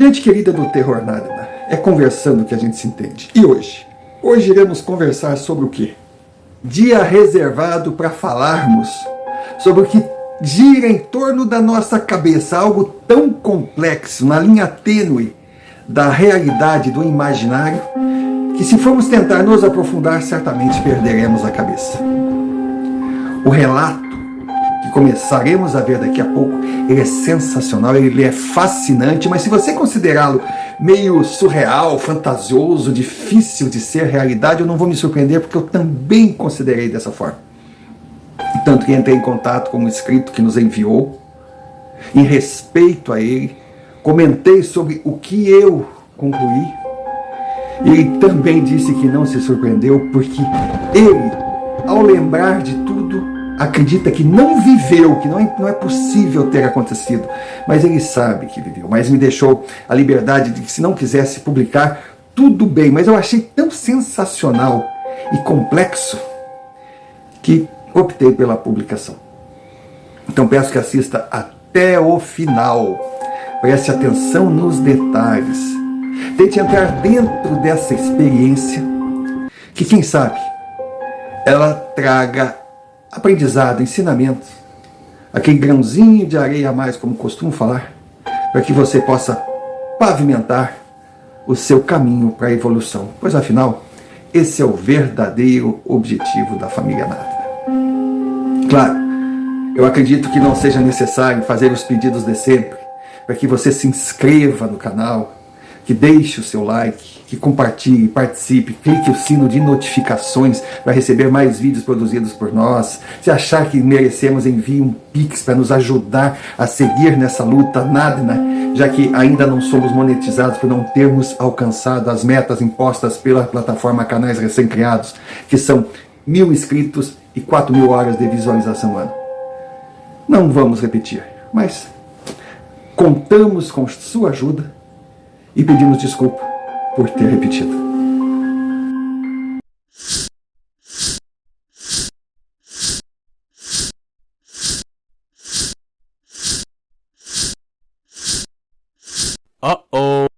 Gente querida do Terror Nada, é conversando que a gente se entende. E hoje? Hoje iremos conversar sobre o quê? Dia reservado para falarmos sobre o que gira em torno da nossa cabeça, algo tão complexo, na linha tênue da realidade, do imaginário, que se formos tentar nos aprofundar, certamente perderemos a cabeça. O relato que começaremos a ver daqui a pouco, ele é sensacional, ele é fascinante, mas se você considerá-lo meio surreal, fantasioso, difícil de ser realidade, eu não vou me surpreender, porque eu também considerei dessa forma. Tanto que entrei em contato com um inscrito que nos enviou, em respeito a ele, comentei sobre o que eu concluí, e ele também disse que não se surpreendeu, porque ele, ao lembrar de tudo, acredita que não viveu, que não é possível ter acontecido, mas ele sabe que viveu, mas me deixou a liberdade de que, se não quisesse publicar, tudo bem, mas eu achei tão sensacional e complexo que optei pela publicação. Então peço que assista até o final, preste atenção nos detalhes, tente entrar dentro dessa experiência, que quem sabe ela traga aprendizado, ensinamento, aquele grãozinho de areia a mais, como costumo falar, para que você possa pavimentar o seu caminho para a evolução, pois afinal, esse é o verdadeiro objetivo da família Nada. Claro, eu acredito que não seja necessário fazer os pedidos de sempre, para que você se inscreva no canal, que deixe o seu like, que compartilhe, participe, clique o sino de notificações para receber mais vídeos produzidos por nós. Se achar que merecemos, envie um Pix para nos ajudar a seguir nessa luta nada, já que ainda não somos monetizados por não termos alcançado as metas impostas pela plataforma Canais Recém-Criados, que são 1.000 inscritos e 4.000 horas de visualização ano. Não vamos repetir, mas contamos com sua ajuda e pedimos desculpa por ter repetido. Uh-oh.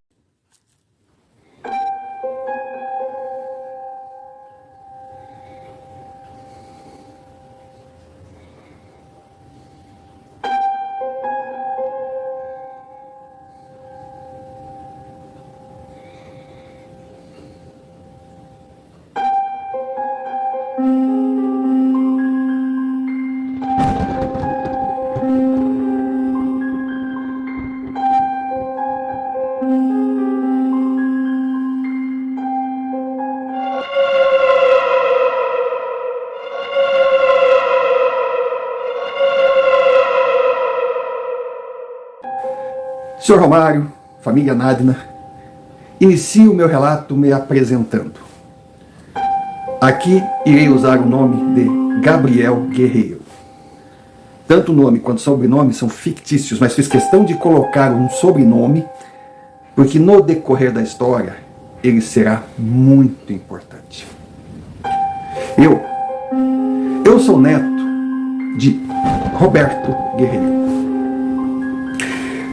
Sr. Romário, família Nadina, inicio o meu relato me apresentando. Aqui irei usar o nome de Gabriel Guerreiro. Tanto o nome quanto o sobrenome são fictícios, mas fiz questão de colocar um sobrenome, porque no decorrer da história ele será muito importante. Eu sou neto de Roberto Guerreiro.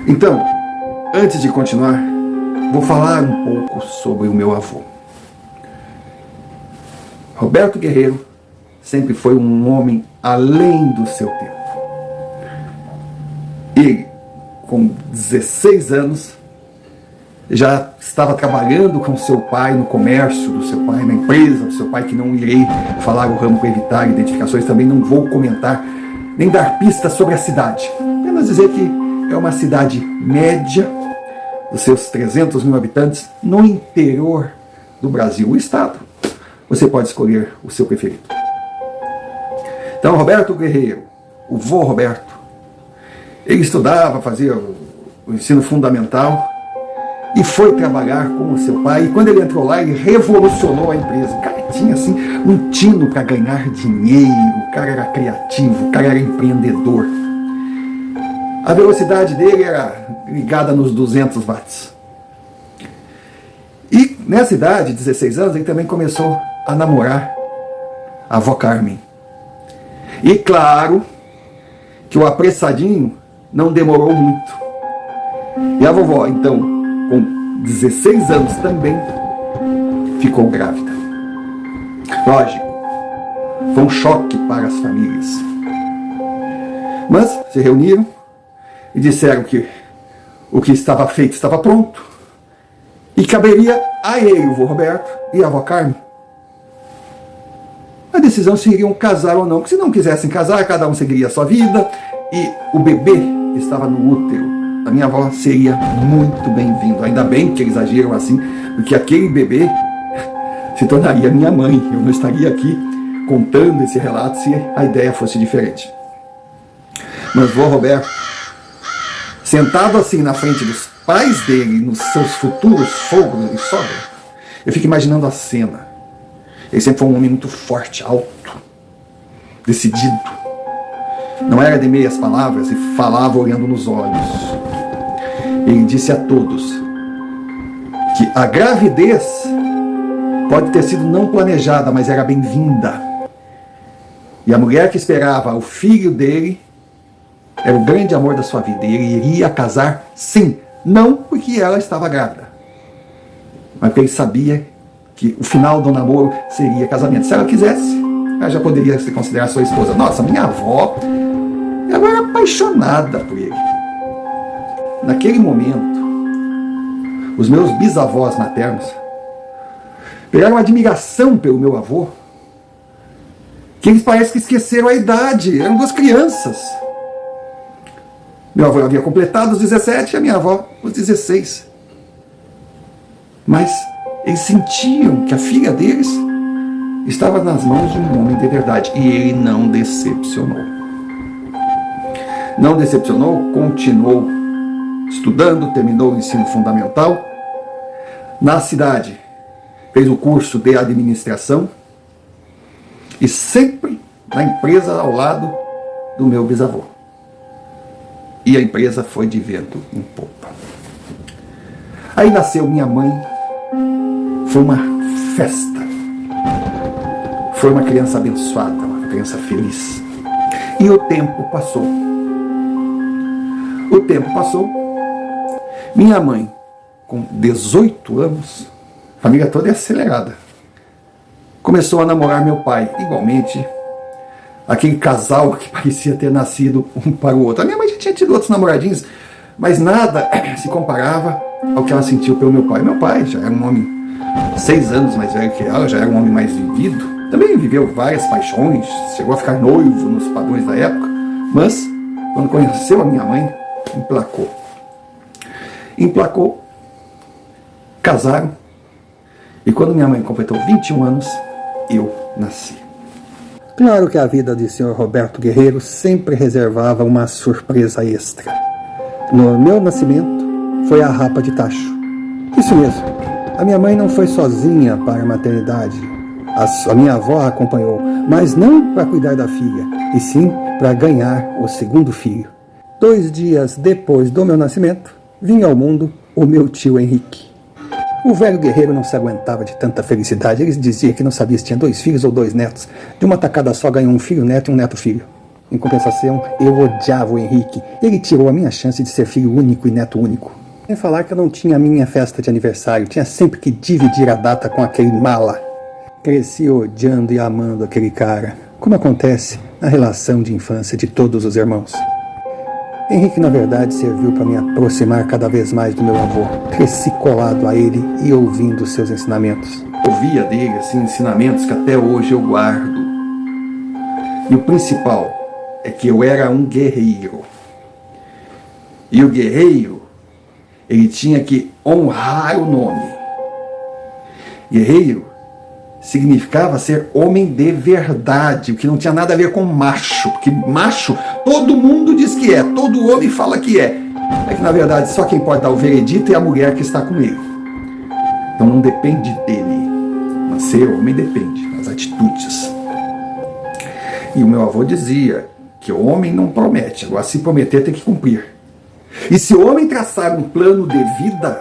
Então, antes de continuar, vou falar um pouco sobre o meu avô. Roberto Guerreiro sempre foi um homem além do seu tempo. Ele, com 16 anos, já estava trabalhando com seu pai no comércio do seu pai, na empresa do seu pai, que não irei falar o ramo para evitar identificações, também não vou comentar, nem dar pistas sobre a cidade. Apenas dizer que é uma cidade média, dos seus 300.000 habitantes, no interior do Brasil. O estado, você pode escolher o seu preferido. Então, Roberto Guerreiro, o vô Roberto, ele estudava, fazia o ensino fundamental e foi trabalhar com o seu pai. E quando ele entrou lá, ele revolucionou a empresa. O cara tinha assim um tino para ganhar dinheiro, o cara era criativo, o cara era empreendedor. A velocidade dele era ligada nos 200 watts. E nessa idade, 16 anos, ele também começou a namorar a avó Carmen. E claro que o apressadinho não demorou muito. E a vovó, então, com 16 anos também, ficou grávida. Lógico, foi um choque para as famílias. Mas se reuniram e disseram que o que estava feito estava pronto e caberia a ele, o vô Roberto, e a avó Carmen a decisão se iriam casar ou não. Porque se não quisessem casar, cada um seguiria a sua vida e o bebê que estava no útero da minha avó seria muito bem-vindo. Ainda bem que eles agiram assim, porque aquele bebê se tornaria minha mãe. Eu não estaria aqui contando esse relato se a ideia fosse diferente. Mas vô Roberto, sentado assim na frente dos pais dele, nos seus futuros sogros e sogra, eu fico imaginando a cena. Ele sempre foi um homem muito forte, alto, decidido. Não era de meias palavras e falava olhando nos olhos. Ele disse a todos que a gravidez pode ter sido não planejada, mas era bem-vinda. E a mulher que esperava o filho dele era o grande amor da sua vida. E ele iria casar, sim. Não porque ela estava grávida, mas porque ele sabia que o final do namoro seria casamento. Se ela quisesse, ela já poderia se considerar sua esposa. Nossa, minha avó, ela era apaixonada por ele. Naquele momento, os meus bisavós maternos pegaram uma admiração pelo meu avô, que eles parecem que esqueceram a idade. Eram duas crianças. Meu avô havia completado os 17 e a minha avó os 16. Mas eles sentiam que a filha deles estava nas mãos de um homem de verdade. E ele não decepcionou. Não decepcionou, continuou estudando, terminou o ensino fundamental. Na cidade, fez o curso de administração. E sempre na empresa ao lado do meu bisavô. E a empresa foi de vento em popa. Aí nasceu minha mãe. Foi uma festa. Foi uma criança abençoada, uma criança feliz. E o tempo passou. O tempo passou. Minha mãe, com 18 anos, a família toda é acelerada, começou a namorar meu pai. Igualmente, aquele casal que parecia ter nascido um para o outro. A minha mãe já tinha tido outros namoradinhos, mas nada se comparava ao que ela sentiu pelo meu pai. Meu pai já era um homem 6 anos mais velho que ela, já era um homem mais vivido. Também viveu várias paixões, chegou a ficar noivo nos padrões da época, mas quando conheceu a minha mãe, emplacou, casaram, e quando minha mãe completou 21 anos, eu nasci. Claro que a vida de Sr. Roberto Guerreiro sempre reservava uma surpresa extra. No meu nascimento, foi a rapa de tacho. Isso mesmo, a minha mãe não foi sozinha para a maternidade. A minha avó a acompanhou, mas não para cuidar da filha, e sim para ganhar o segundo filho. 2 dias depois do meu nascimento, vinha ao mundo o meu tio Henrique. O velho guerreiro não se aguentava de tanta felicidade. Ele dizia que não sabia se tinha 2 filhos ou 2 netos. De uma tacada só ganhou um filho neto e um neto filho. Em compensação, eu odiava o Henrique. Ele tirou a minha chance de ser filho único e neto único. Sem falar que eu não tinha a minha festa de aniversário. Tinha sempre que dividir a data com aquele mala. Cresci odiando e amando aquele cara, como acontece na relação de infância de todos os irmãos. Henrique, na verdade, serviu para me aproximar cada vez mais do meu avô. Cresci colado a ele e ouvindo seus ensinamentos. Ouvia dele, assim, ensinamentos que até hoje eu guardo. E o principal é que eu era um guerreiro. E o guerreiro, ele tinha que honrar o nome. Guerreiro significava ser homem de verdade, o que não tinha nada a ver com macho, porque macho todo mundo diz que é, todo homem fala que é. É que na verdade só quem pode dar o veredito é a mulher que está com ele. Então não depende dele, mas ser homem depende das atitudes. E o meu avô dizia que o homem não promete, agora se prometer tem que cumprir. E se o homem traçar um plano de vida,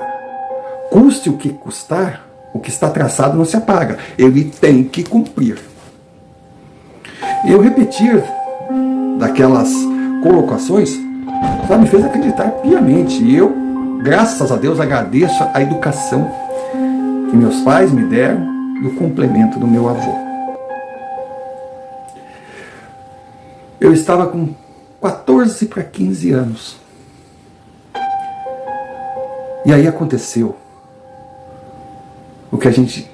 custe o que custar, o que está traçado não se apaga. Ele tem que cumprir. Eu repetir daquelas colocações, sabe, me fez acreditar piamente. E eu graças a Deus, agradeço a educação que meus pais me deram e o complemento do meu avô. Eu estava com 14 para 15 anos. E aí aconteceu o que a gente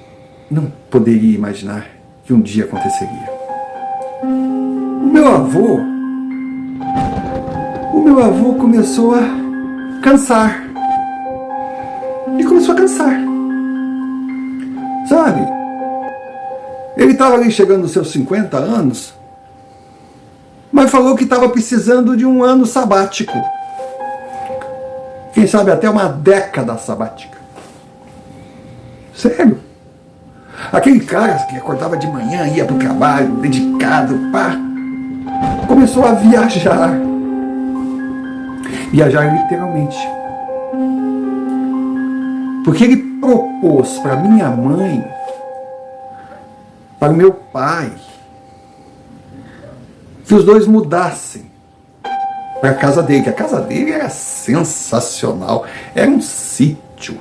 não poderia imaginar que um dia aconteceria. O meu avô começou a cansar. Ele começou a cansar. Sabe? Ele estava ali chegando nos seus 50 anos, mas falou que estava precisando de um ano sabático. Quem sabe até uma década sabática. Sério. Aquele cara que acordava de manhã, ia para o trabalho, dedicado, pá, começou a viajar. Viajar literalmente. Porque ele propôs para minha mãe, para o meu pai, que os dois mudassem para a casa dele, que a casa dele era sensacional, era um sítio,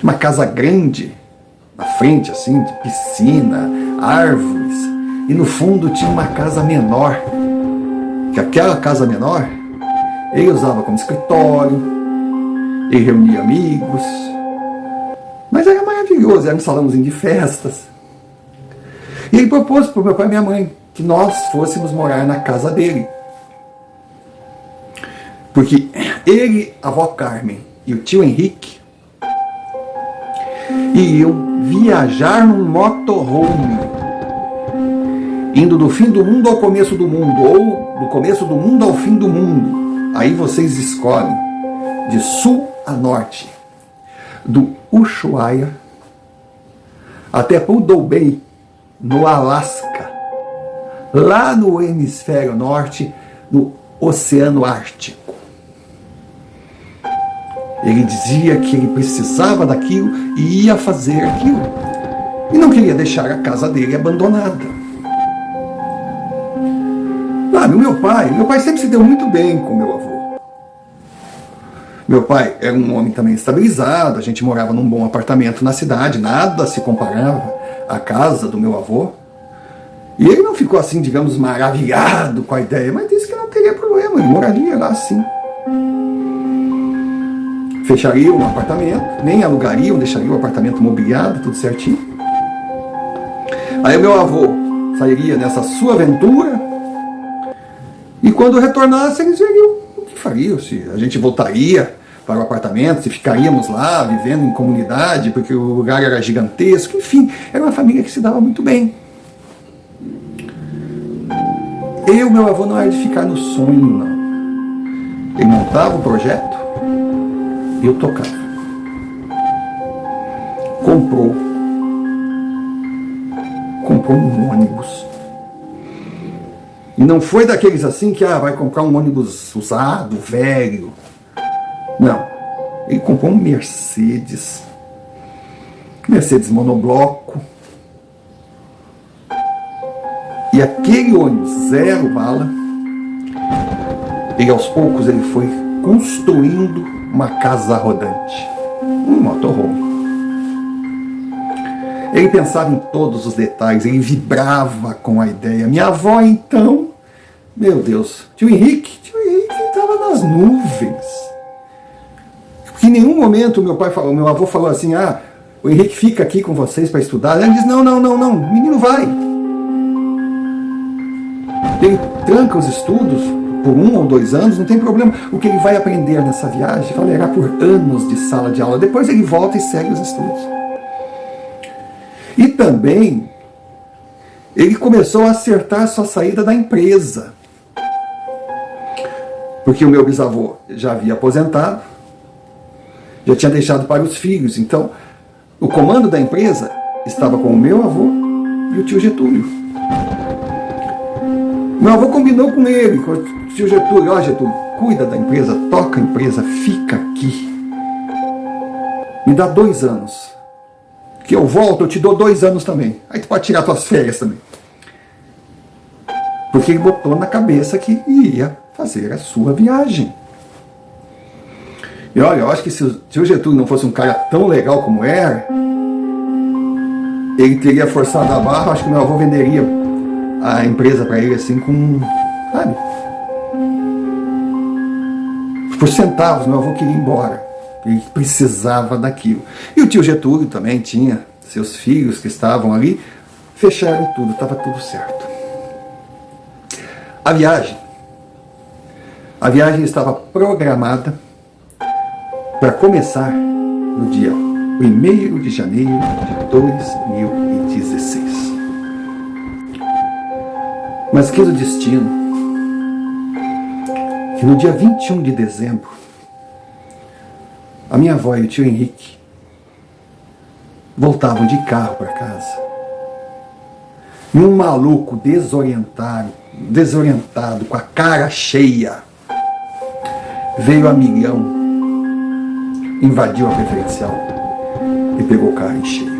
uma casa grande, na frente assim, de piscina, árvores, e no fundo tinha uma casa menor, que aquela casa menor, ele usava como escritório, ele reunia amigos, mas era maravilhoso, era um salãozinho de festas. E ele propôs para o meu pai e minha mãe que nós fôssemos morar na casa dele. Porque ele, a avó Carmen e o tio Henrique iriam viajar num motorhome, indo do fim do mundo ao começo do mundo, ou do começo do mundo ao fim do mundo. Aí vocês escolhem, de sul a norte, do Ushuaia até Prudhoe Bay, no Alasca, lá no hemisfério norte, no Oceano Ártico. Ele dizia que ele precisava daquilo e ia fazer aquilo. E não queria deixar a casa dele abandonada. Sabe, o meu pai sempre se deu muito bem com meu avô. Meu pai era um homem também estabilizado, a gente morava num bom apartamento na cidade, nada se comparava à casa do meu avô. E ele não ficou assim, digamos, maravilhado com a ideia, mas disse que não teria problema, ele moraria lá assim. Fecharia um apartamento, nem alugariam, deixaria o apartamento mobiliado, tudo certinho. Aí o meu avô sairia nessa sua aventura e quando retornasse eles veriam o que fariam, se a gente voltaria para o apartamento, se ficaríamos lá vivendo em comunidade, porque o lugar era gigantesco, enfim, era uma família que se dava muito bem. Meu avô não era de ficar no sonho, não. Ele montava o projeto e eu tocava. Comprou um ônibus. E não foi daqueles assim que vai comprar um ônibus usado, velho. Não. Ele comprou um Mercedes monobloco. E aquele ônibus, zero bala, e aos poucos ele foi construindo uma casa rodante, um motorhome. Ele pensava em todos os detalhes, ele vibrava com a ideia. Minha avó, então, meu Deus, tio Henrique estava nas nuvens. Porque em nenhum momento meu avô falou assim, o Henrique fica aqui com vocês para estudar. Ele diz, não, o menino vai. Ele tranca os estudos por 1 ou 2 anos, não tem problema. O que ele vai aprender nessa viagem valerá por anos de sala de aula. Depois ele volta e segue os estudos. E também, ele começou a acertar sua saída da empresa. Porque o meu bisavô já havia aposentado, já tinha deixado para os filhos. Então, o comando da empresa estava com o meu avô e o tio Getúlio. Meu avô combinou com ele, com o tio Getúlio, Getúlio, cuida da empresa, toca a empresa, fica aqui. Me dá 2 anos. Que eu volto, eu te dou 2 anos também. Aí tu pode tirar tuas férias também. Porque ele botou na cabeça que ia fazer a sua viagem. E olha, eu acho que se o Getúlio não fosse um cara tão legal como era, ele teria forçado a barra. Acho que meu avô venderia a empresa para ele assim com, sabe, por centavos. Meu avô queria ir embora, ele precisava daquilo. E o tio Getúlio também tinha seus filhos que estavam ali, fecharam tudo, estava tudo certo. A viagem estava programada para começar no dia 1º de janeiro de 2016. Mas quis o destino que no dia 21 de dezembro, a minha avó e o tio Henrique voltavam de carro para casa. E um maluco desorientado, com a cara cheia, veio a milhão, invadiu a preferencial e pegou o carro em cheio.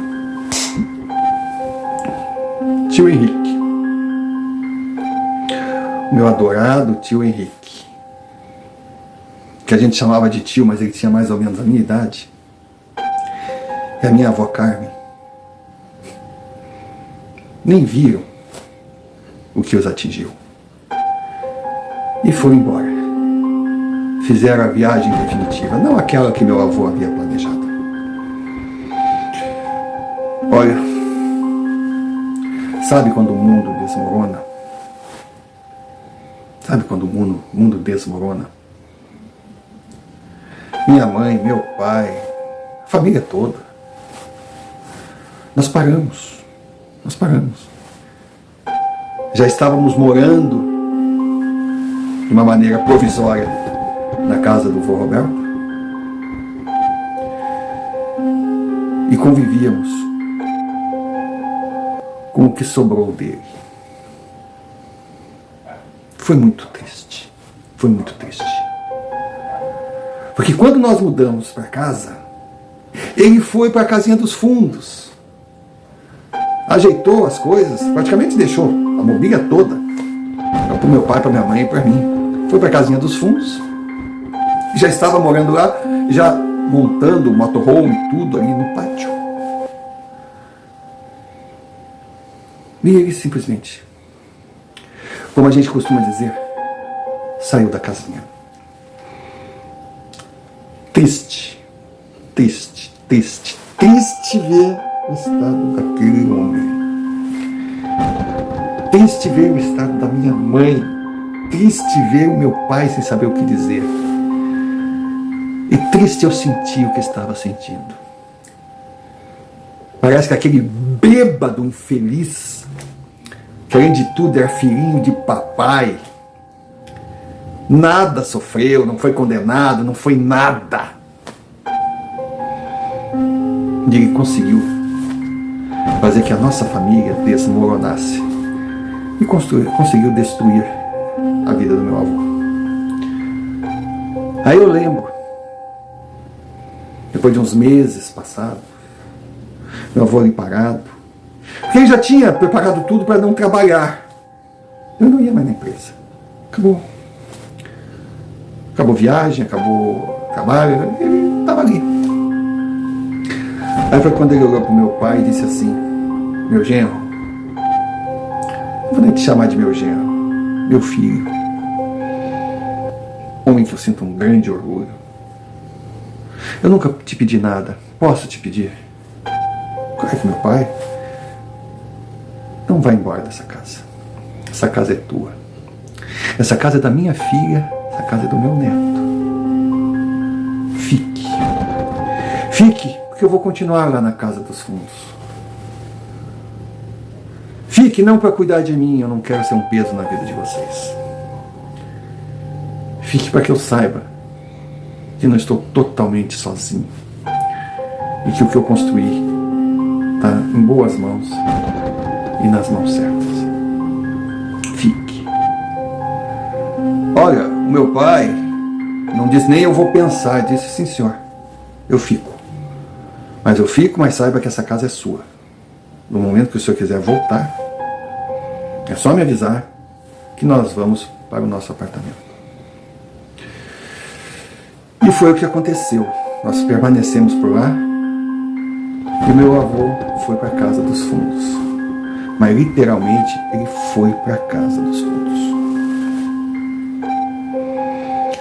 Tio Henrique, meu adorado tio Henrique, que a gente chamava de tio, mas ele tinha mais ou menos a minha idade, e a minha avó Carmen, nem viram o que os atingiu e foram embora. Fizeram a viagem definitiva, não aquela que meu avô havia planejado. Olha, sabe quando o mundo desmorona? Sabe quando o mundo desmorona? Minha mãe, meu pai, a família toda, nós paramos. Já estávamos morando de uma maneira provisória na casa do vô Roberto e convivíamos com o que sobrou dele. Foi muito triste. Porque quando nós mudamos para casa, ele foi para a casinha dos fundos, ajeitou as coisas, praticamente deixou a mobília toda para o meu pai, para minha mãe e para mim. Foi para a casinha dos fundos, já estava morando lá, já montando o motorhome e tudo ali no pátio. E ele simplesmente, como a gente costuma dizer, saiu da casinha. Triste ver o estado daquele homem. Triste ver o estado da minha mãe. Triste ver o meu pai sem saber o que dizer. E triste eu senti o que estava sentindo. Parece que aquele bêbado infeliz, que além de tudo era filhinho de papai, nada sofreu, não foi condenado, não foi nada. E ele conseguiu fazer que a nossa família desmoronasse e conseguiu destruir a vida do meu avô. Aí eu lembro, depois de uns meses passados, meu avô ali parado, porque ele já tinha preparado tudo para não trabalhar. Eu não ia mais na empresa. Acabou a viagem, acabou o trabalho, ele estava ali. Aí foi quando ele olhou para o meu pai e disse assim: meu genro, não vou nem te chamar de meu genro, meu filho, homem que eu sinto um grande orgulho. Eu nunca te pedi nada, posso te pedir? Correto, meu pai? Não vai embora dessa casa. Essa casa é tua. Essa casa é da minha filha, essa casa é do meu neto. Fique, porque eu vou continuar lá na casa dos fundos. Fique não para cuidar de mim, eu não quero ser um peso na vida de vocês. Fique para que eu saiba que não estou totalmente sozinho e que o que eu construí está em boas mãos e nas mãos certas. Fique. Olha, o meu pai não disse nem eu vou pensar, disse sim senhor, eu fico. Mas eu fico, mas saiba que essa casa é sua. No momento que o senhor quiser voltar, é só me avisar que nós vamos para o nosso apartamento. E foi o que aconteceu. Nós permanecemos por lá e meu avô foi para a casa dos fundos. Mas literalmente ele foi para a casa dos fundos.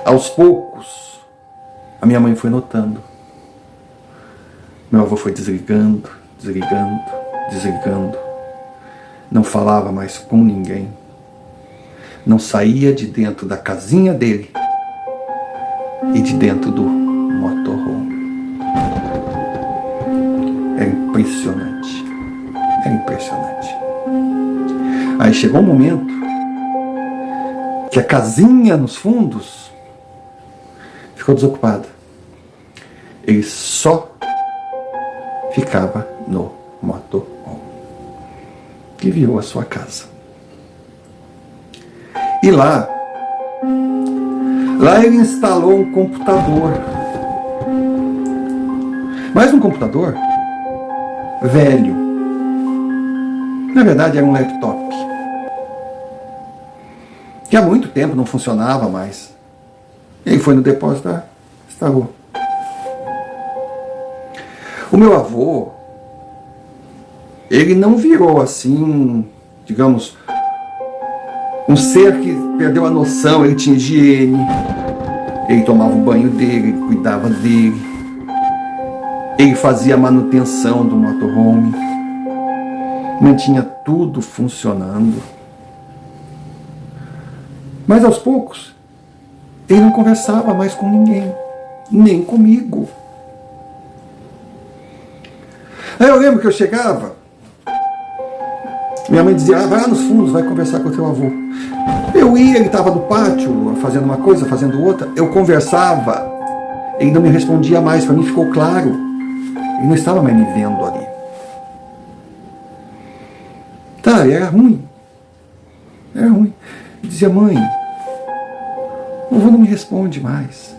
Aos poucos, a minha mãe foi notando. Meu avô foi desligando. Não falava mais com ninguém. Não saía de dentro da casinha dele e de dentro do motorhome. É impressionante. É impressionante. Aí chegou um momento que a casinha nos fundos ficou desocupada. Ele só ficava no motorhome, que virou a sua casa. E lá ele instalou um computador. Mas um computador velho. Na verdade era um laptop. Que há muito tempo não funcionava mais. Ele foi no depósito, instalou. O meu avô, ele não virou assim, digamos, um ser que perdeu a noção. Ele tinha higiene, ele tomava o banho dele, ele cuidava dele, ele fazia a manutenção do motorhome, mantinha tudo funcionando. Mas aos poucos, ele não conversava mais com ninguém, nem comigo. Aí eu lembro que eu chegava, minha mãe dizia, vai lá nos fundos, vai conversar com o teu avô. Eu ia, ele estava no pátio, fazendo uma coisa, fazendo outra, eu conversava, ele não me respondia mais, para mim ficou claro, ele não estava mais me vendo ali. Tá, era ruim. Era ruim. Eu dizia, mãe, o avô não me responde mais.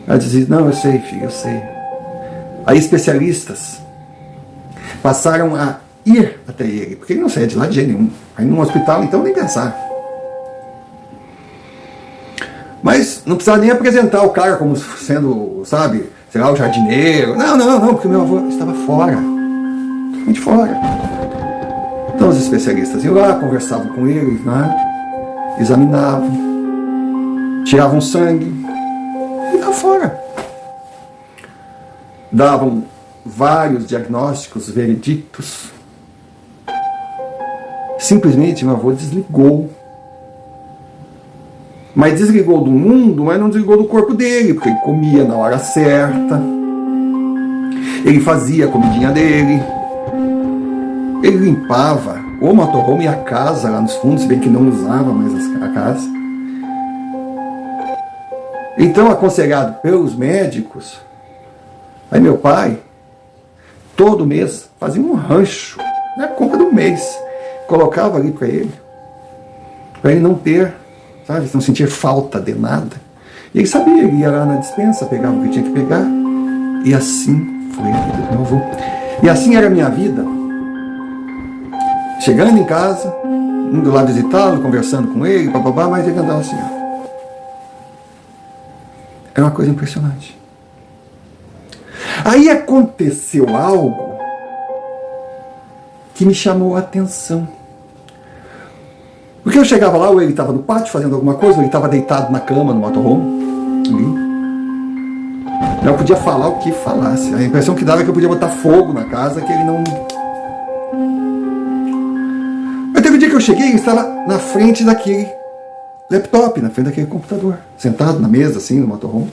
Ela dizia, não, eu sei, filho, eu sei. Aí especialistas passaram a ir até ele, porque ele não saía de lá de jeito nenhum. Aí num hospital, então, nem pensar. Mas não precisava nem apresentar o cara como sendo, sabe, sei lá, o jardineiro. Não, porque meu avô estava fora. Totalmente fora. Então os especialistas iam lá, conversavam com ele, né? Examinavam, tiravam sangue e estavam fora. Davam vários diagnósticos veredictos. Simplesmente meu avô desligou. Mas desligou do mundo, mas não desligou do corpo dele, porque ele comia na hora certa, ele fazia a comidinha dele, ele limpava o motorhome e a casa lá nos fundos, se bem que não usava mais a casa. Então, aconselhado pelos médicos, aí meu pai, todo mês, fazia um rancho, na compra do mês, colocava ali para ele não ter, sabe, não sentir falta de nada. E ele sabia, ele ia lá na despensa, pegava o que tinha que pegar, e assim foi a vida do meu avô. E assim era a minha vida. Chegando em casa, indo lá visitá-lo, conversando com ele, bababá, mas ele andava assim, ó. Era uma coisa impressionante. Aí aconteceu algo que me chamou a atenção. Porque eu chegava lá, ou ele estava no pátio fazendo alguma coisa, ou ele estava deitado na cama, no motorhome, ali. Eu podia falar o que falasse. A impressão que dava é que eu podia botar fogo na casa, que ele não... Mas teve um dia que eu cheguei e ele estava na frente daquele laptop, na frente daquele computador, sentado na mesa, assim, no motorhome.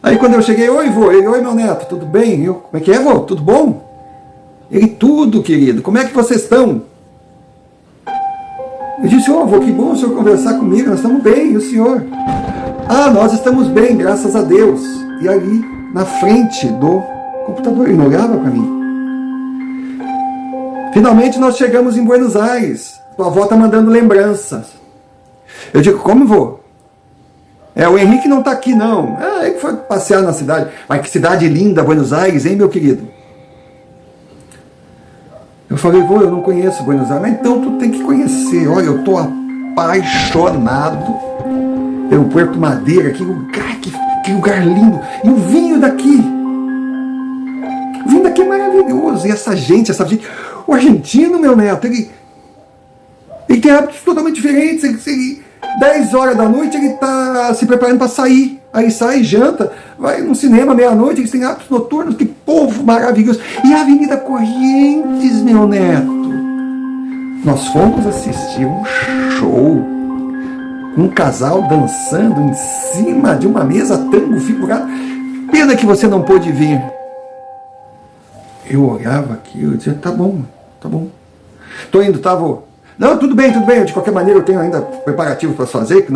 Aí quando eu cheguei, oi vô, ele, oi meu neto, tudo bem? Eu, como é que é, vô? Tudo bom? Ele, tudo, querido, como é que vocês estão? Eu disse, ô avô, que bom o senhor conversar comigo, nós estamos bem, e o senhor? Ah, nós estamos bem, graças a Deus. E ali, na frente do computador, ele não olhava para mim. Finalmente nós chegamos em Buenos Aires, tua avó está mandando lembranças. Eu digo, como vô? O Henrique não está aqui não. Ele foi passear na cidade. Mas que cidade linda, Buenos Aires, hein meu querido? Eu falei, vô, eu não conheço Buenos Aires. Mas então tu tem que conhecer. Olha, eu estou apaixonado pelo Puerto Madeira, que lugar lindo. E o vinho daqui. O vinho daqui é maravilhoso. E essa gente. O argentino, meu neto, ele tem hábitos totalmente diferentes. 10 horas da noite ele está se preparando para sair. Aí sai, janta, vai no cinema meia-noite, eles têm hábitos noturnos, que povo maravilhoso. E a Avenida Corrientes, meu neto. Nós fomos assistir um show, um casal dançando em cima de uma mesa tango figurado. Pena que você não pôde vir. Eu olhava aquilo e dizia, tá bom. Tô indo, tá, vô? Não, tudo bem. De qualquer maneira, eu tenho ainda preparativos para fazer, que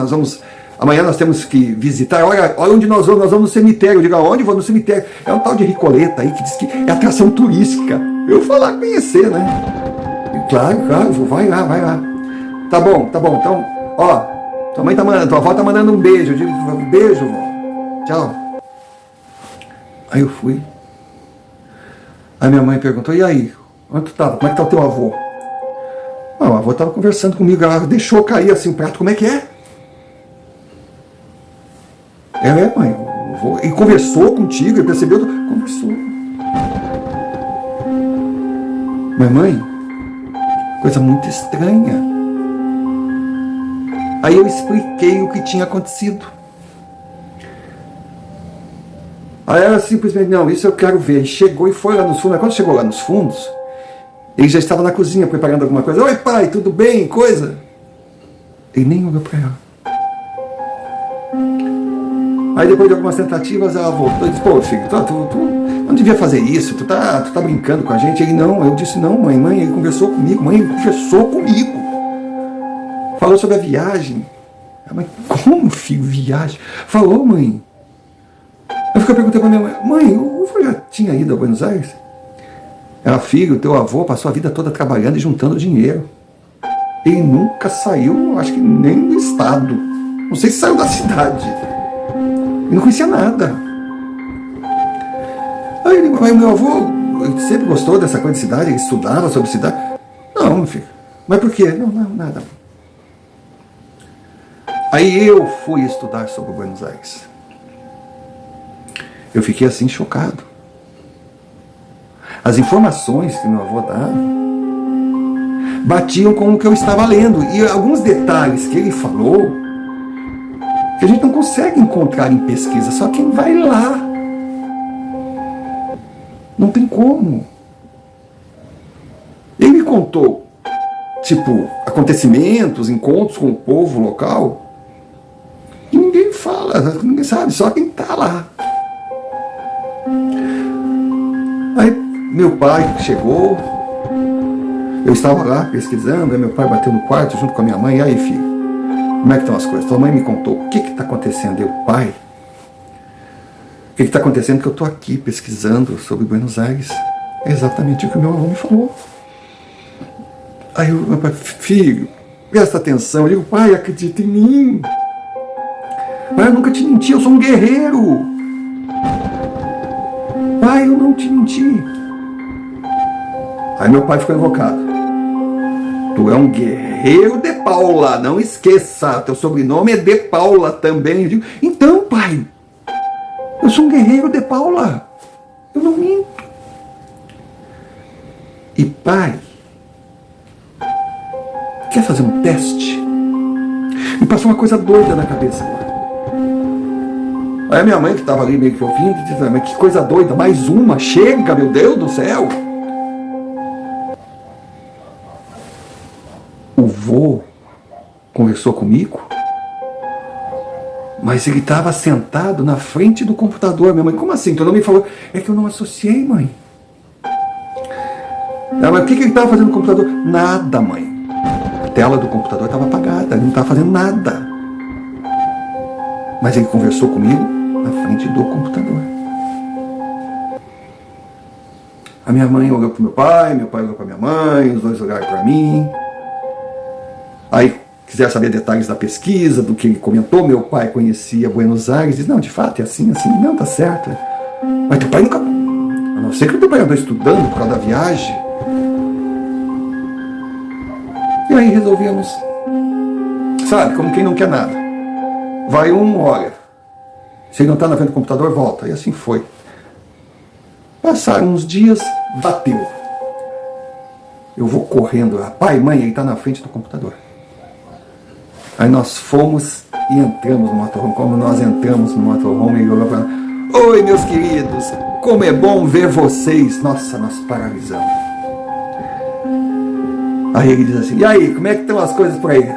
amanhã nós temos que visitar. Olha onde nós vamos no cemitério. Eu digo, aonde? Vou no cemitério. É um tal de Recoleta aí que diz que é atração turística. Eu vou lá conhecer, né? E, claro, vai lá. Tá bom. Então, ó, tua avó tá mandando um beijo. Eu digo, um beijo, vó. Tchau. Aí eu fui. Aí minha mãe perguntou, e aí? Onde tu tava? Como é que tá o teu avô? O avô estava conversando comigo, ela deixou cair assim o prato, como é que é? Ela mãe, e conversou contigo, ele percebeu, conversou. Mas mãe, coisa muito estranha. Aí eu expliquei o que tinha acontecido. Aí ela simplesmente, não, isso eu quero ver. E chegou e foi lá nos fundos, mas quando chegou lá nos fundos, ele já estava na cozinha preparando alguma coisa. Oi, pai, tudo bem? Coisa? Ele nem olhou para ela. Aí depois de algumas tentativas, ela voltou e disse, pô, filho, tu não devia fazer isso, tu tá brincando com a gente. Ele, não, eu disse, não, mãe, ele conversou comigo. Falou sobre a viagem. Mãe, como, filho, viagem? Falou, mãe. Eu perguntei para minha mãe, o avô já tinha ido a Buenos Aires? Ela, filho, teu avô passou a vida toda trabalhando e juntando dinheiro. Ele nunca saiu, acho que nem do estado. Não sei se saiu da cidade. Ele não conhecia nada. Aí meu avô sempre gostou dessa coisa de cidade, ele estudava sobre cidade. Não, filho. Mas por quê? Não, nada. Aí eu fui estudar sobre Buenos Aires. Eu fiquei assim chocado. As informações que meu avô dava batiam com o que eu estava lendo. E alguns detalhes que ele falou que a gente não consegue encontrar em pesquisa, só quem vai lá. Não tem como. Ele me contou, acontecimentos, encontros com o povo local, que ninguém fala, ninguém sabe, só quem está lá. Aí meu pai chegou, eu estava lá pesquisando, aí meu pai bateu no quarto junto com a minha mãe, e aí, filho, como é que estão as coisas? Tua mãe me contou, o que está acontecendo? Eu, pai, o que está acontecendo? Que eu estou aqui pesquisando sobre Buenos Aires. É exatamente o que o meu avô me falou. Aí meu pai, filho, presta atenção. Eu digo, pai, acredita em mim. Pai, eu nunca te menti, eu sou um guerreiro. Pai, eu não te menti. Aí meu pai ficou invocado. Tu é um guerreiro de Paula, não esqueça. Teu sobrenome é de Paula também. Eu digo, então, pai, eu sou um guerreiro de Paula. Eu não minto. E pai, quer fazer um teste? Me passou uma coisa doida na cabeça agora. Aí a minha mãe, que estava ali meio que ouvindo, disse, mas que coisa doida, mais uma, chega, meu Deus do céu. O vô conversou comigo, mas ele estava sentado na frente do computador. Minha mãe, como assim? Tu não me falou? É que eu não associei, mãe. Mas o que ele estava fazendo no computador? Nada, mãe. A tela do computador estava apagada, ele não estava fazendo nada. Mas ele conversou comigo na frente do computador. A minha mãe olhou para meu pai olhou para minha mãe, os dois olharam para mim. Aí quiser saber detalhes da pesquisa, do que ele comentou, meu pai conhecia Buenos Aires, diz, não, de fato é assim, não, tá certo. Mas teu pai nunca, a não ser que o teu pai andou estudando por causa da viagem. E aí resolvíamos, sabe, como quem não quer nada. Vai olha. Se ele não está na frente do computador, volta. E assim foi. Passaram uns dias, bateu. Eu vou correndo lá. Pai, mãe, ele está na frente do computador. Aí nós fomos e entramos no motorhome. Como nós entramos no motorhome, ele olhou para nós. Oi, meus queridos, como é bom ver vocês. Nossa, nós paralisamos. Aí ele diz assim, e aí, como é que estão as coisas por aí?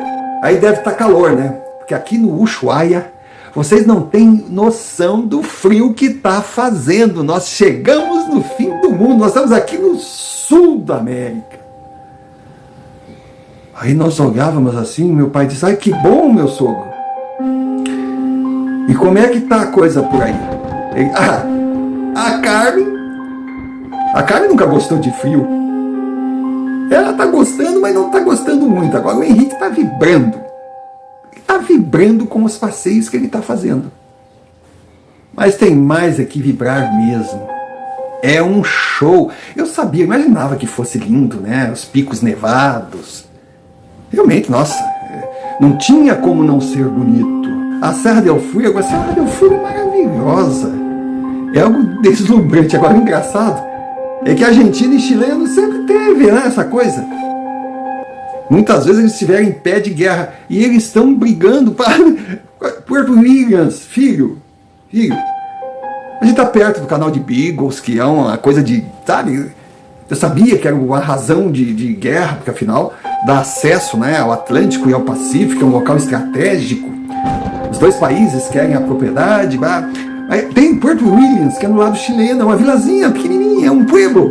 Aí deve estar calor, né? Porque aqui no Ushuaia, vocês não têm noção do frio que está fazendo. Nós chegamos no fim do mundo, nós estamos aqui no sul da América. Aí nós olhávamos assim, meu pai disse, ai que bom, meu sogro. E como é que está a coisa por aí? Ele, a Carmen nunca gostou de frio. Ela está gostando, mas não está gostando muito. Agora o Henrique está vibrando. Ele está vibrando com os passeios que ele está fazendo. Mas tem mais é que vibrar mesmo. É um show. Eu sabia, imaginava que fosse lindo, né? Os picos nevados. Realmente, nossa, não tinha como não ser bonito. A Serra del Fuego, agora a Serra del Fuego é maravilhosa. É algo deslumbrante. Agora, o engraçado é que argentino e chileno sempre teve, né, essa coisa. Muitas vezes eles estiveram em pé de guerra e eles estão brigando para Puerto Williams, filho. A gente está perto do canal de Beagles, que é uma coisa de, sabe, eu sabia que era uma razão de guerra, porque afinal dá acesso, né, ao Atlântico e ao Pacífico, é um local estratégico. Os dois países querem a propriedade. Tem Puerto Williams, que é no lado chileno, é uma vilazinha pequenininha, é um pueblo.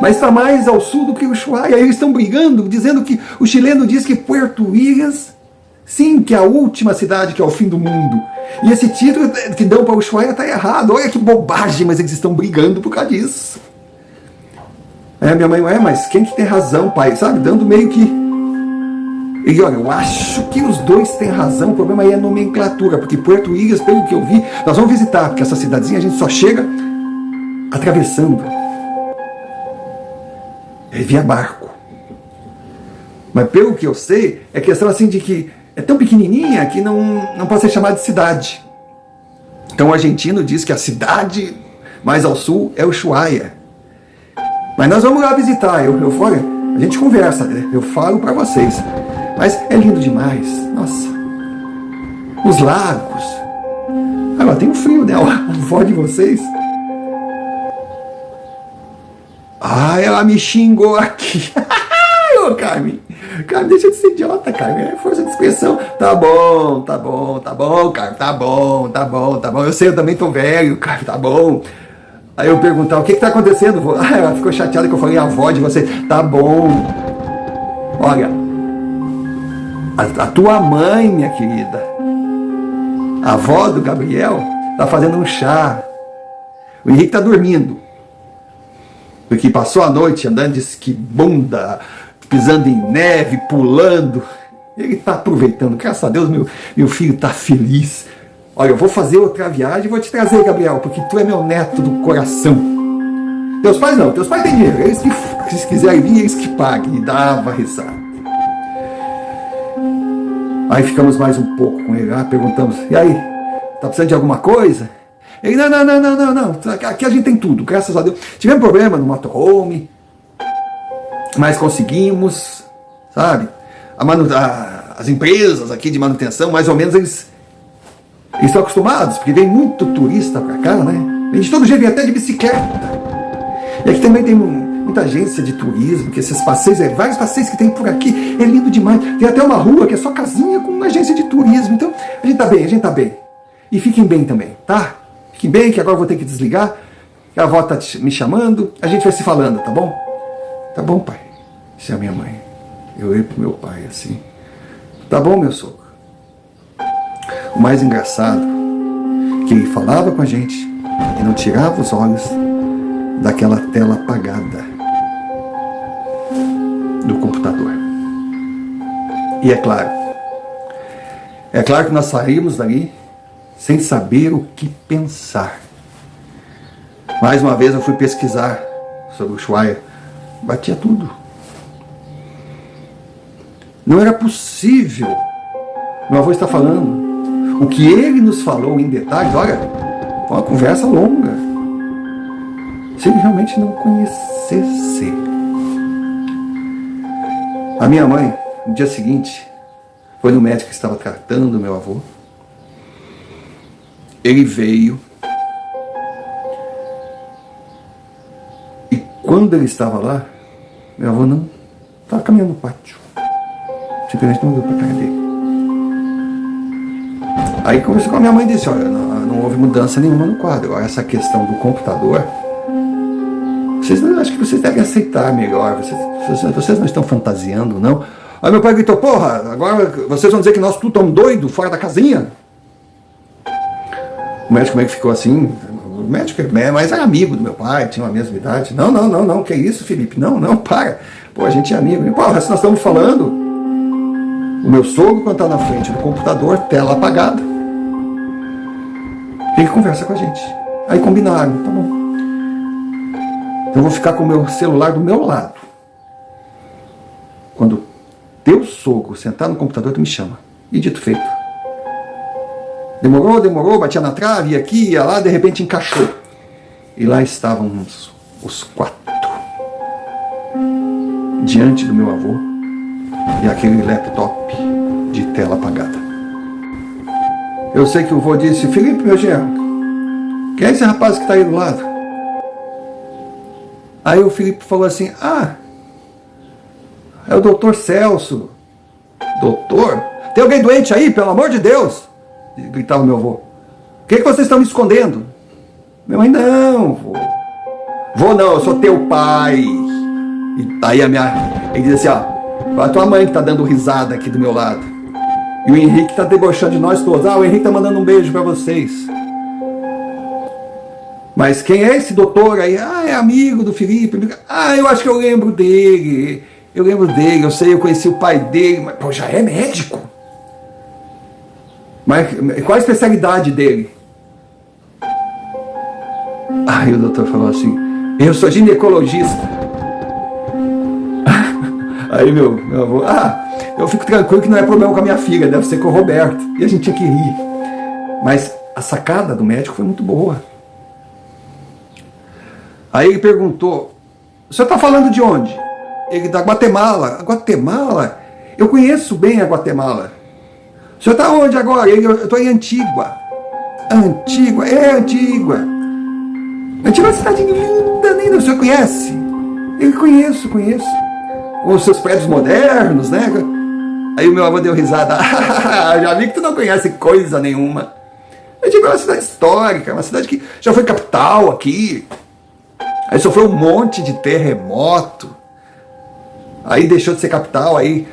Mas está mais ao sul do que o Ushuaia. Eles estão brigando, dizendo que o chileno diz que Puerto Williams, sim, que é a última cidade, que é o fim do mundo. E esse título que dão para o Ushuaia está errado. Olha que bobagem, mas eles estão brigando por causa disso. Minha mãe, mas quem que tem razão, pai? Sabe, dando meio que... E olha, eu acho que os dois têm razão, o problema aí é a nomenclatura, porque Puerto Williams, pelo que eu vi, nós vamos visitar, porque essa cidadezinha a gente só chega atravessando. É via barco. Mas pelo que eu sei, é questão assim de que é tão pequenininha que não pode ser chamada de cidade. Então o argentino diz que a cidade mais ao sul é Ushuaia. Mas nós vamos lá visitar, olha, a gente conversa, né? Eu falo para vocês. Mas é lindo demais, nossa. Os lagos. Agora tem um frio, né? A avó de vocês. Ela me xingou aqui. Ô, Carmen, deixa de ser idiota, Carmen. É força de expressão. Tá bom, Carmen. Tá bom. Eu sei, eu também tô velho, Carmen, tá bom. Aí eu perguntar, o que tá acontecendo? Ela ficou chateada que eu falei a avó de vocês. Tá bom. Olha, a tua mãe, minha querida, a avó do Gabriel, tá fazendo um chá. O Henrique tá dormindo. Porque passou a noite andando de esquibunda, pisando em neve, pulando. Ele tá aproveitando. Graças a Deus, meu filho tá feliz. Olha, eu vou fazer outra viagem e vou te trazer, Gabriel, porque tu é meu neto do coração. Teus pais não, teus pais têm dinheiro. Eles que se quiserem vir, eles que paguem. E dava risada. Aí ficamos mais um pouco com ele lá, perguntamos, e aí, tá precisando de alguma coisa? Ele, não, aqui a gente tem tudo, graças a Deus. Tivemos problema no motorhome, mas conseguimos, sabe? As empresas aqui de manutenção, mais ou menos, eles estão acostumados, porque vem muito turista pra cá, né? Vem de todo jeito, vem até de bicicleta. E aqui também tem muita agência de turismo, que esses passeios, vários passeios que tem por aqui, é lindo demais. Tem até uma rua que é só casinha com uma agência de turismo. Então, a gente tá bem. E fiquem bem também, tá? Fiquem bem, que agora eu vou ter que desligar. A avó tá me chamando, a gente vai se falando, tá bom? Tá bom, pai. Isso é a minha mãe. Eu olhei pro meu pai assim. Tá bom, meu sogro. O mais engraçado é que ele falava com a gente e não tirava os olhos daquela tela apagada do computador. E é claro que nós saímos dali sem saber o que pensar. Mais uma vez eu fui pesquisar sobre o Ushuaia, batia tudo. Não era possível. Meu avô está falando O que ele nos falou em detalhes, olha, foi uma conversa longa. Se ele realmente não conhecesse. A minha mãe, no dia seguinte, foi no médico que estava tratando meu avô. Ele veio. E quando ele estava lá, meu avô não estava caminhando no pátio. Simplesmente não olhou para a cara dele. Aí conversou com a minha mãe e disse, olha, não houve mudança nenhuma no quadro. Agora essa questão do computador, acho que vocês devem aceitar melhor. Vocês não estão fantasiando, não? Aí meu pai gritou, porra, agora vocês vão dizer que nós tudo estamos doidos fora da casinha? O médico meio que ficou assim. O médico mas era amigo do meu pai, tinha a mesma idade. Não, que isso, Felipe? Não, para. Pô, a gente é amigo. Porra, se nós estamos falando, o meu sogro, quando está na frente do computador, tela apagada, ele conversa com a gente. Aí combinaram, tá bom. Eu vou ficar com o meu celular do meu lado. Quando teu sogro sentar no computador, tu me chama. E dito feito. Demorou, batia na trave, ia aqui, ia lá, de repente encaixou. E lá estavam os 4. Diante do meu avô e aquele laptop de tela apagada. Eu sei que o vô disse, Felipe, meu genro, quem é esse rapaz que está aí do lado? Aí o Felipe falou assim, é o doutor Celso. Doutor? Tem alguém doente aí, pelo amor de Deus? Gritava meu avô. O que vocês estão me escondendo? Minha mãe, não, vô. Vô não, eu sou teu pai. E aí ele diz assim, a tua mãe que está dando risada aqui do meu lado. E o Henrique está debochando de nós todos. O Henrique está mandando um beijo para vocês. Mas quem é esse doutor aí? É amigo do Felipe. Eu acho que eu lembro dele. Eu sei, eu conheci o pai dele. Mas, pô, já é médico? Mas qual a especialidade dele? Aí o doutor falou assim, eu sou ginecologista. Aí meu avô, eu fico tranquilo que não é problema com a minha filha, deve ser com o Roberto. E a gente tinha que rir. Mas a sacada do médico foi muito boa. Aí ele perguntou, o senhor está falando de onde? Ele, da Guatemala. Guatemala? Eu conheço bem a Guatemala. O senhor está onde agora? Ele, eu estou em Antígua. Antígua? Antígua. Antígua é uma cidade linda, nem o senhor conhece? Eu conheço. Com os seus prédios modernos, né? Aí o meu avô deu risada. Já vi que tu não conhece coisa nenhuma. Antígua é uma cidade histórica, uma cidade que já foi capital aqui. Aí sofreu um monte de terremoto. Aí deixou de ser capital, aí,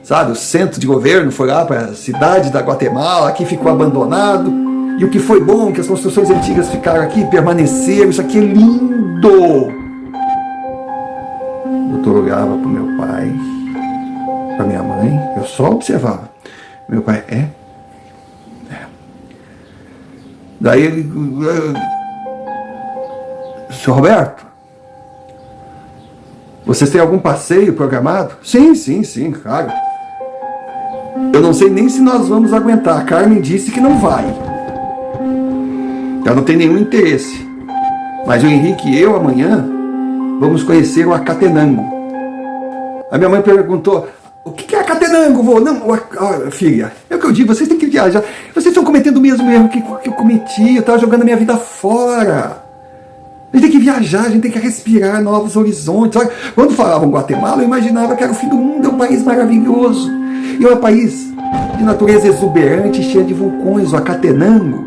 sabe, o centro de governo foi lá para a cidade da Guatemala, aqui ficou abandonado. E o que foi bom, que as construções antigas ficaram aqui, permaneceram, isso aqui é lindo. O doutor olhava para o meu pai, para minha mãe, eu só observava. Meu pai, Daí ele... Senhor Roberto, vocês têm algum passeio programado? Sim, claro. Eu não sei nem se nós vamos aguentar. A Carmen disse que não vai. Ela não tem nenhum interesse. Mas o Henrique e eu, amanhã, vamos conhecer o Acatenango. A minha mãe perguntou, o que é Acatenango, vô? Não, filha, é o que eu digo, vocês têm que viajar. Vocês estão cometendo o mesmo erro que eu cometi. Eu estava jogando a minha vida fora. A gente tem que viajar, a gente tem que respirar novos horizontes. Olha, quando falavam Guatemala, eu imaginava que era o fim do mundo, é um país maravilhoso. E é um país de natureza exuberante, cheia de vulcões, o Acatenango.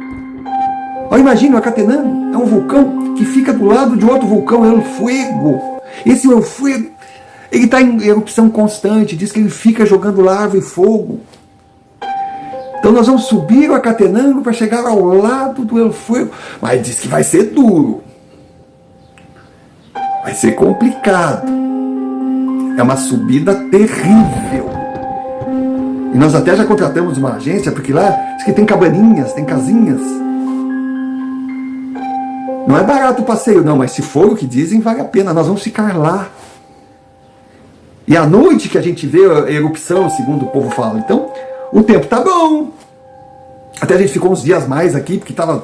Olha, imagina, o Acatenango é um vulcão que fica do lado de outro vulcão, El Fuego. Esse El Fuego, ele está em erupção constante, diz que ele fica jogando lava e fogo. Então nós vamos subir o Acatenango para chegar ao lado do El Fuego. Mas diz que vai ser duro. Vai ser complicado. É uma subida terrível. E nós até já contratamos uma agência, porque lá diz que tem cabaninhas, tem casinhas. Não é barato o passeio, não, mas se for o que dizem, vale a pena. Nós vamos ficar lá. E à noite que a gente vê a erupção, segundo o povo fala. Então, o tempo tá bom. Até a gente ficou uns dias mais aqui, porque estava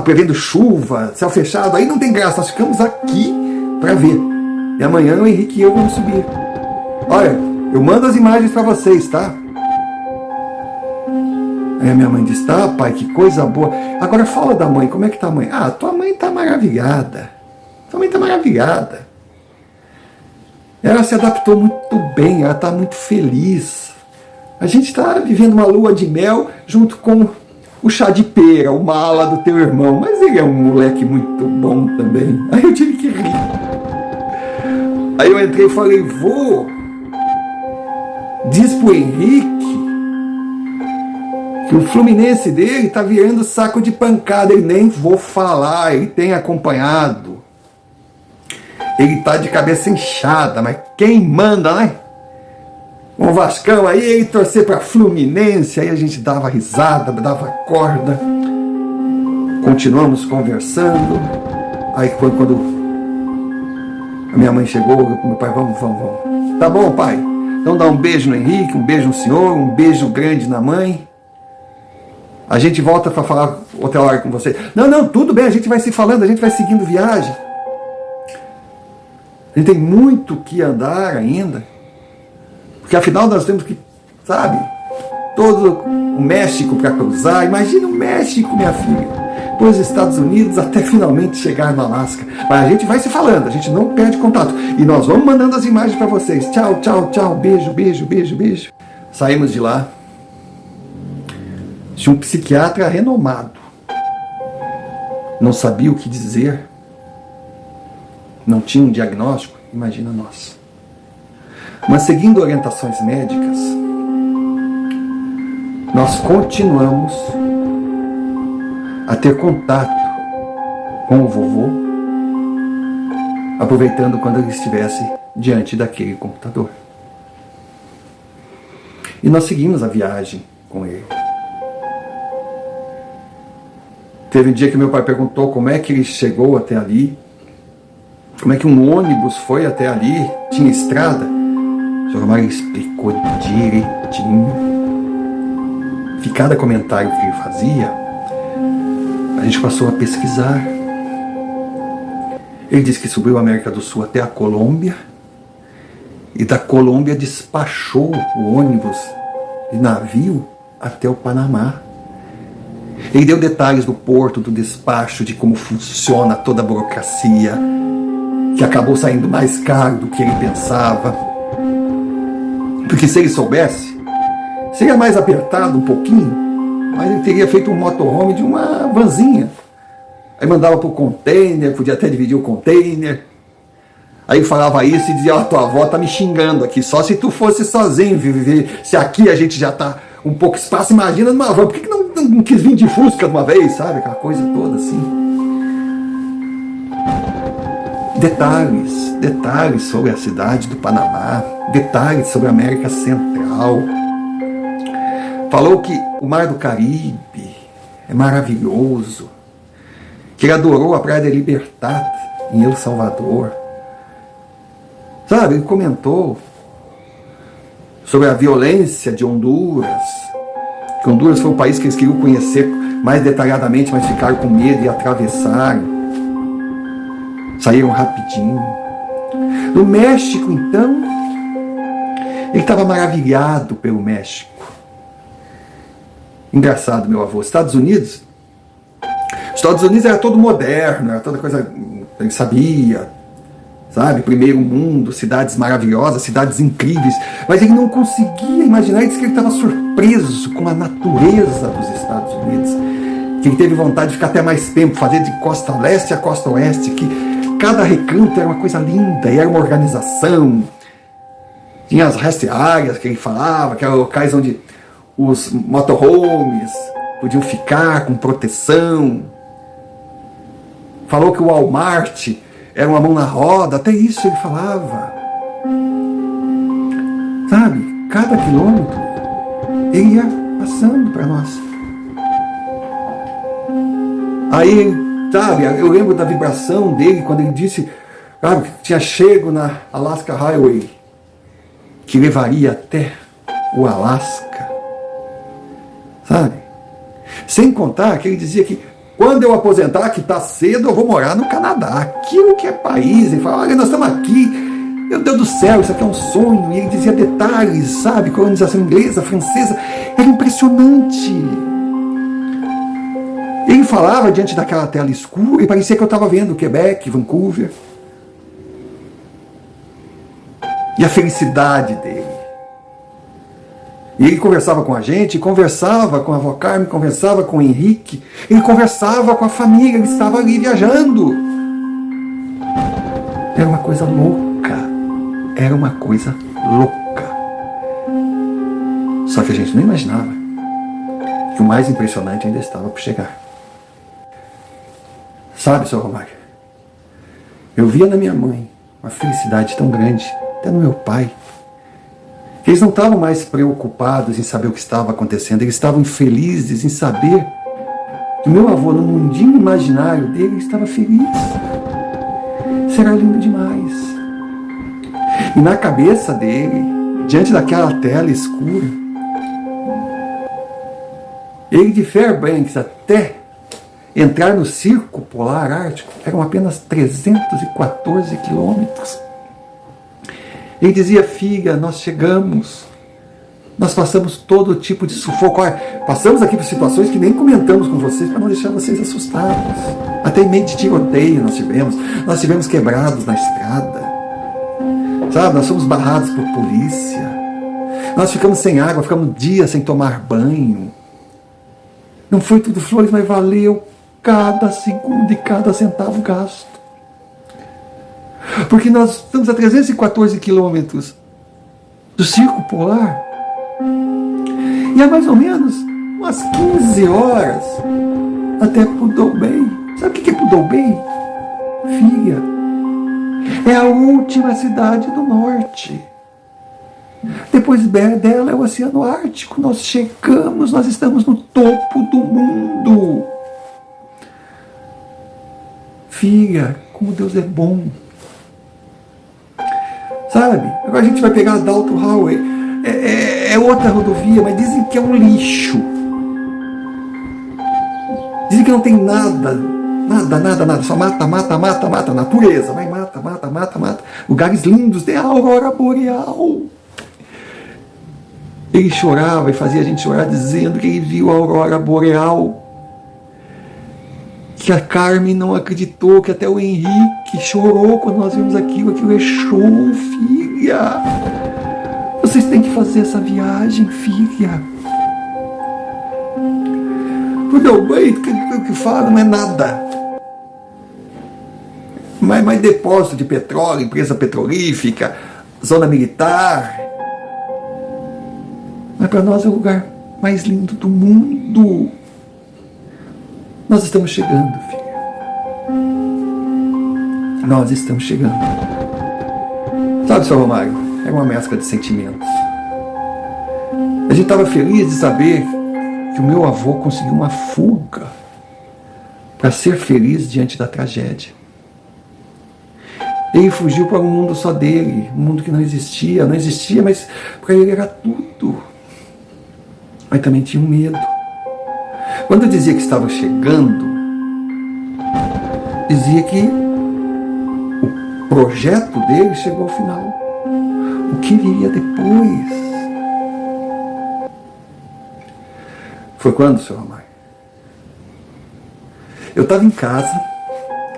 prevendo chuva, céu fechado, aí não tem graça, nós ficamos aqui para ver. E amanhã o Henrique e eu vamos subir. Olha, eu mando as imagens para vocês, tá? Aí a minha mãe disse, tá, pai, que coisa boa. Agora fala da mãe, como é que tá a mãe? Ah, tua mãe tá maravilhada. Tua mãe tá maravilhada. Ela se adaptou muito bem, ela tá muito feliz. A gente está vivendo uma lua de mel junto com o chá de pera, o mala do teu irmão. Mas ele é um moleque muito bom também. Aí eu tive que rir. Aí eu entrei e falei, vô, diz pro Henrique que o Fluminense dele tá virando saco de pancada. Ele nem vou falar, ele tem acompanhado. Ele tá de cabeça inchada, mas quem manda, né? Um Vascão aí, ele torcer pra Fluminense, aí a gente dava risada, dava corda. Continuamos conversando. Aí quando a minha mãe chegou, meu pai, vamos. Tá bom, pai? Então dá um beijo no Henrique, um beijo no senhor, um beijo grande na mãe. A gente volta para falar outra hora com você. Não, tudo bem, a gente vai se falando, a gente vai seguindo viagem. A gente tem muito que andar ainda. Porque afinal nós temos que, sabe, todo o México para cruzar. Imagina o México, minha filha. Depois os Estados Unidos até finalmente chegar no Alasca. Mas a gente vai se falando, a gente não perde contato. E nós vamos mandando as imagens para vocês. Tchau, tchau, tchau. Beijo. Saímos de lá. Tinha um psiquiatra renomado. Não sabia o que dizer. Não tinha um diagnóstico. Imagina nós. Mas seguindo orientações médicas, nós continuamos a ter contato com o vovô, aproveitando quando ele estivesse diante daquele computador. E nós seguimos a viagem com ele. Teve um dia que meu pai perguntou como é que ele chegou até ali, como é que um ônibus foi até ali, tinha estrada. O Sr. Mário explicou direitinho. E cada comentário que ele fazia, a gente passou a pesquisar. Ele disse que subiu a América do Sul até a Colômbia, e da Colômbia despachou o ônibus de navio até o Panamá. Ele deu detalhes do porto, do despacho, de como funciona toda a burocracia, que acabou saindo mais caro do que ele pensava. Porque se ele soubesse, seria mais apertado um pouquinho, mas ele teria feito um motorhome de uma vanzinha. Aí mandava para o container, podia até dividir o container. Aí falava isso e dizia, tua avó tá me xingando aqui, só se tu fosse sozinho viver, se aqui a gente já tá um pouco espaço, imagina numa van, por que não quis vir de Fusca de uma vez, sabe, aquela coisa toda assim. Detalhes sobre a cidade do Panamá, detalhes sobre a América Central. Falou que o Mar do Caribe é maravilhoso, que ele adorou a Praia de Libertad em El Salvador. Sabe, ele comentou sobre a violência de Honduras, que Honduras foi o país que eles queriam conhecer mais detalhadamente, mas ficaram com medo e atravessaram. Saíram rapidinho. No México, então, ele estava maravilhado pelo México. Engraçado, meu avô. Estados Unidos era todo moderno, era toda coisa, ele sabia, sabe? Primeiro mundo, cidades maravilhosas, cidades incríveis. Mas ele não conseguia imaginar, ele disse que ele estava surpreso com a natureza dos Estados Unidos. Que ele teve vontade de ficar até mais tempo, fazer de costa leste a costa oeste, que cada recanto era uma coisa linda, e era uma organização. Tinha as rest areas que ele falava, que eram locais onde os motorhomes podiam ficar com proteção. Falou que o Walmart era uma mão na roda, até isso ele falava. Sabe, cada quilômetro ele ia passando para nós. Aí, sabe, eu lembro da vibração dele quando ele disse, sabe, que tinha chego na Alaska Highway, que levaria até o Alasca, sabe? Sem contar que ele dizia que quando eu aposentar, que está cedo, eu vou morar no Canadá. Aquilo que é país. Ele fala, olha, nós estamos aqui. Meu Deus do céu, isso aqui é um sonho. E ele dizia detalhes, sabe? Colonização inglesa, francesa. Era impressionante. Ele falava diante daquela tela escura e parecia que eu estava vendo Quebec, Vancouver. E a felicidade dele. E ele conversava com a gente, conversava com a avó Carmen, conversava com o Henrique, ele conversava com a família, ele estava ali viajando. Era uma coisa louca. Era uma coisa louca. Só que a gente não imaginava que o mais impressionante ainda estava por chegar. Sabe, Sr. Romário, eu via na minha mãe uma felicidade tão grande, até no meu pai. Eles não estavam mais preocupados em saber o que estava acontecendo, eles estavam felizes em saber que o meu avô, no mundinho imaginário dele, estava feliz. Isso era lindo demais. E na cabeça dele, diante daquela tela escura, ele de Fairbanks até entrar no Círculo Polar Ártico eram apenas 314 quilômetros. Ele dizia, filha, nós chegamos, nós passamos todo tipo de sufoco. Olha, passamos aqui por situações que nem comentamos com vocês para não deixar vocês assustados. Até em meio de tiroteio nós tivemos quebrados na estrada. Sabe, nós fomos barrados por polícia. Nós ficamos sem água, ficamos dias sem tomar banho. Não foi tudo flores, mas valeu cada segundo e cada centavo gasto. Porque nós estamos a 314 quilômetros do Círculo Polar e há mais ou menos umas 15 horas até Prudhoe Bay. Sabe o que é Prudhoe Bay? Filha, é a última cidade do norte. Depois dela é o Oceano Ártico. Nós chegamos, nós estamos no topo do mundo. Filha, como Deus é bom. Sabe? Agora a gente vai pegar a Dalton Highway. É outra rodovia, mas dizem que é um lixo. Dizem que não tem nada. Só mata. Natureza. Vai, mata. Lugares lindos de aurora boreal. Ele chorava e fazia a gente chorar dizendo que ele viu a aurora boreal. Que a Carmen não acreditou, que até o Henrique chorou quando nós vimos aquilo é show, filha. Vocês têm que fazer essa viagem, filha. O que fala não é nada. Mas depósito de petróleo, empresa petrolífica, zona militar. Mas para nós é o lugar mais lindo do mundo. Nós estamos chegando, filho. Nós estamos chegando. Sabe, Sr. Romário, é uma mescla de sentimentos. A gente estava feliz de saber que o meu avô conseguiu uma fuga para ser feliz diante da tragédia. Ele fugiu para um mundo só dele, um mundo que não existia, mas para ele era tudo. Mas também tinha um medo. Quando eu dizia que estava chegando, dizia que o projeto dele chegou ao final. O que viria depois? Foi quando, Sr. Romário? Eu estava em casa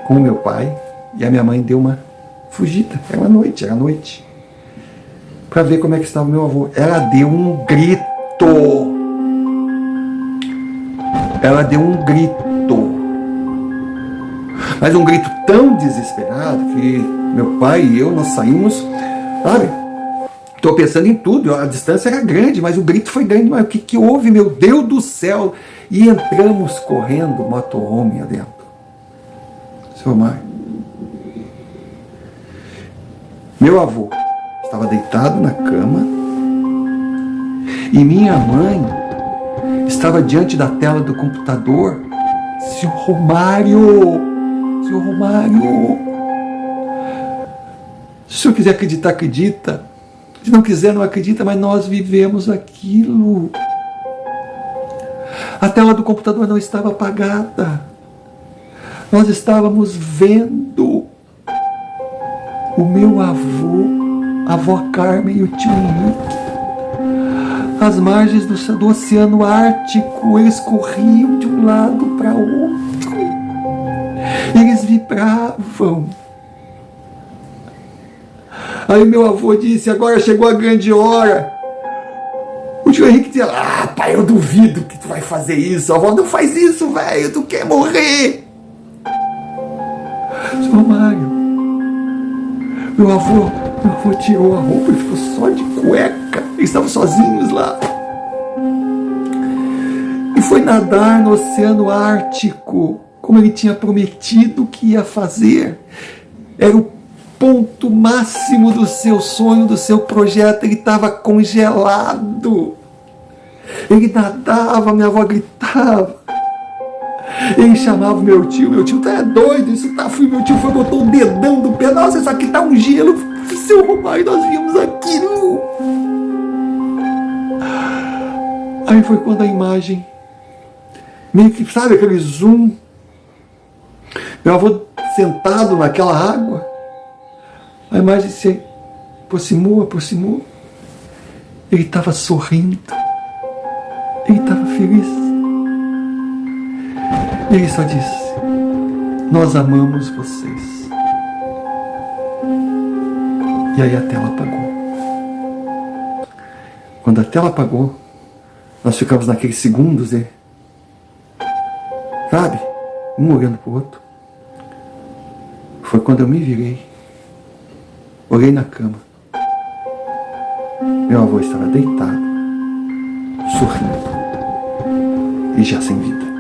com o meu pai e a minha mãe deu uma fugida. Era noite. Para ver como é que estava o meu avô. Ela deu um grito. Mas um grito tão desesperado que meu pai e eu, nós saímos, sabe? Estou pensando em tudo, a distância era grande, mas o grito foi grande. Mas o que houve, meu Deus do céu? E entramos correndo, motorhome adentro. Seu Mário, meu avô estava deitado na cama e minha mãe estava diante da tela do computador. Senhor Romário, se o senhor quiser acreditar, acredita. Se não quiser, não acredita, mas nós vivemos aquilo. A tela do computador não estava apagada. Nós estávamos vendo o meu avô, a avó Carmen e o tio Henrique. As margens do Oceano Ártico, eles corriam de um lado para outro. Eles vibravam. Aí meu avô disse: agora chegou a grande hora. O tio Henrique dizia: ah, pai, eu duvido que tu vai fazer isso. A avó: não faz isso, velho, tu quer morrer. Seu Mário, meu avô tirou a roupa e ficou só de cueca. Eles estavam sozinhos lá. E foi nadar no Oceano Ártico, como ele tinha prometido que ia fazer. Era o ponto máximo do seu sonho, do seu projeto. Ele estava congelado. Ele nadava, minha avó gritava. Ele chamava o meu tio tá doido, isso tá frio. Meu tio foi, botou o dedão do pé. Nossa, isso aqui tá um gelo. Seu Romário, nós vimos aquilo. Aí foi quando a imagem, meio que, sabe, aquele zoom. Meu avô sentado naquela água. A imagem se aproximou. Ele estava sorrindo. Ele estava feliz. Ele só disse: nós amamos vocês. E aí a tela apagou. Quando a tela apagou, nós ficamos naqueles segundos, sabe? Um olhando para o outro. Foi quando eu me virei. Olhei na cama. Meu avô estava deitado, sorrindo e já sem vida.